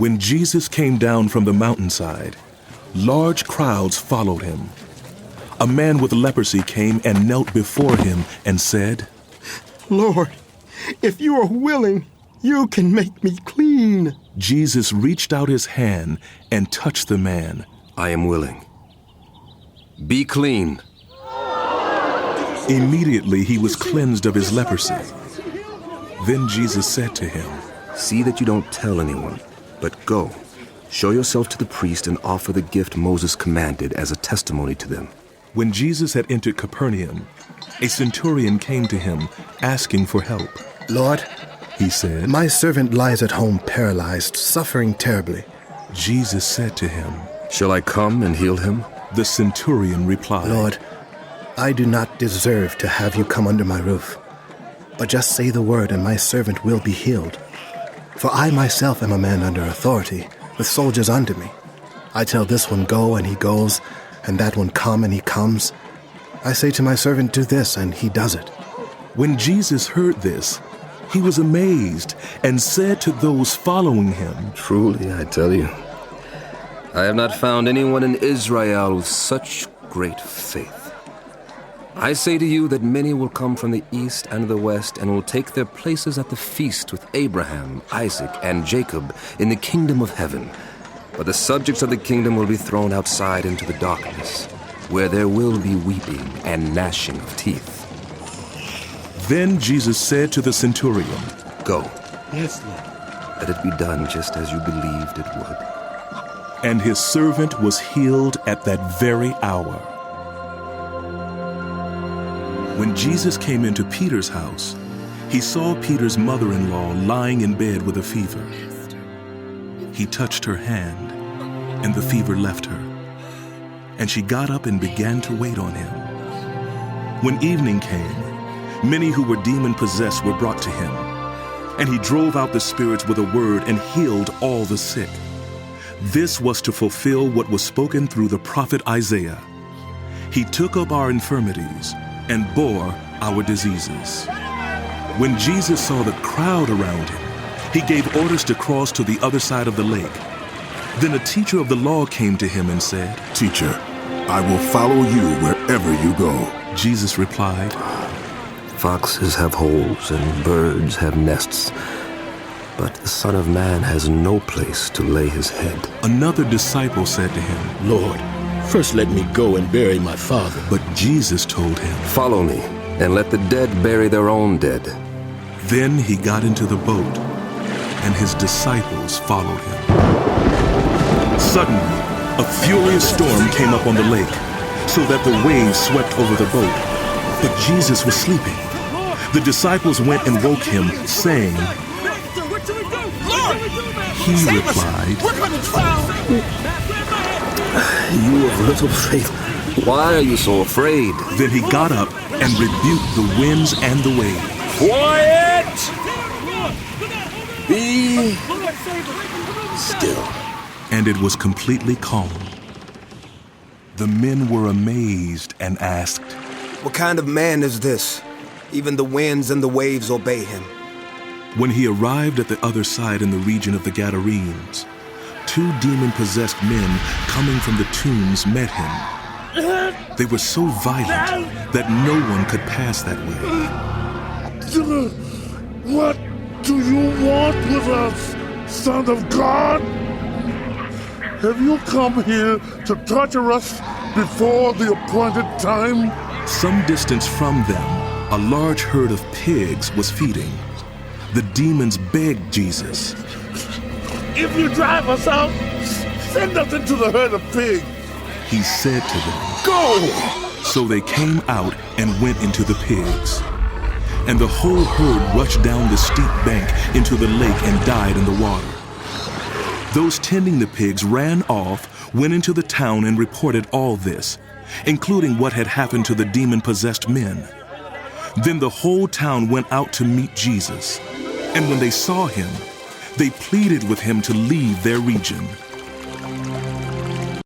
When Jesus came down from the mountainside, large crowds followed him. A man with leprosy came and knelt before him and said, "Lord, if you are willing, you can make me clean." Jesus reached out his hand and touched the man. "I am willing. Be clean." Immediately he was cleansed of his leprosy. Then Jesus said to him, "See that you don't tell anyone, but go, show yourself to the priest and offer the gift Moses commanded as a testimony to them." When Jesus had entered Capernaum, a centurion came to him asking for help. "Lord," he said, "my servant lies at home paralyzed, suffering terribly." Jesus said to him, "Shall I come and heal him?" The centurion replied, "Lord, I do not deserve to have you come under my roof, but just say the word and my servant will be healed. For I myself am a man under authority, with soldiers under me. I tell this one, go, and he goes, and that one, come, and he comes. I say to my servant, do this, and he does it." When Jesus heard this, he was amazed and said to those following him, "Truly, I tell you, I have not found anyone in Israel with such great faith. I say to you that many will come from the east and the west and will take their places at the feast with Abraham, Isaac, and Jacob in the kingdom of heaven. But the subjects of the kingdom will be thrown outside into the darkness, where there will be weeping and gnashing of teeth." Then Jesus said to the centurion, "Go. Yes, Lord. Let it be done just as you believed it would." And his servant was healed at that very hour. When Jesus came into Peter's house, he saw Peter's mother-in-law lying in bed with a fever. He touched her hand, and the fever left her, and she got up and began to wait on him. When evening came, many who were demon-possessed were brought to him, and he drove out the spirits with a word and healed all the sick. This was to fulfill what was spoken through the prophet Isaiah. He took up our infirmities and bore our diseases. When Jesus saw the crowd around him, he gave orders to cross to the other side of the lake. Then a teacher of the law came to him and said, "Teacher, I will follow you wherever you go." Jesus replied, "Foxes have holes and birds have nests, but the Son of Man has no place to lay his head." Another disciple said to him, "Lord, first let me go and bury my father." But Jesus told him, "Follow me, and let the dead bury their own dead." Then he got into the boat, and his disciples followed him. Suddenly, a furious storm came up on the lake, so that the waves swept over the boat. But Jesus was sleeping. The disciples went and woke him, saying, He replied, "You of little faith, why are you so afraid?" Then he got up and rebuked the winds and the waves. "Quiet! Be still." And it was completely calm. The men were amazed and asked, "What kind of man is this? Even the winds and the waves obey him." When he arrived at the other side in the region of the Gadarenes, 2 demon-possessed men coming from the tombs met him. They were so violent that no one could pass that way. "What do you want with us, Son of God? Have you come here to torture us before the appointed time?" Some distance from them, a large herd of pigs was feeding. The demons begged Jesus, "If you drive us out, send us into the herd of pigs." He said to them, "Go!" So they came out and went into the pigs. And the whole herd rushed down the steep bank into the lake and died in the water. Those tending the pigs ran off, went into the town and reported all this, including what had happened to the demon-possessed men. Then the whole town went out to meet Jesus. And when they saw him, they pleaded with him to leave their region.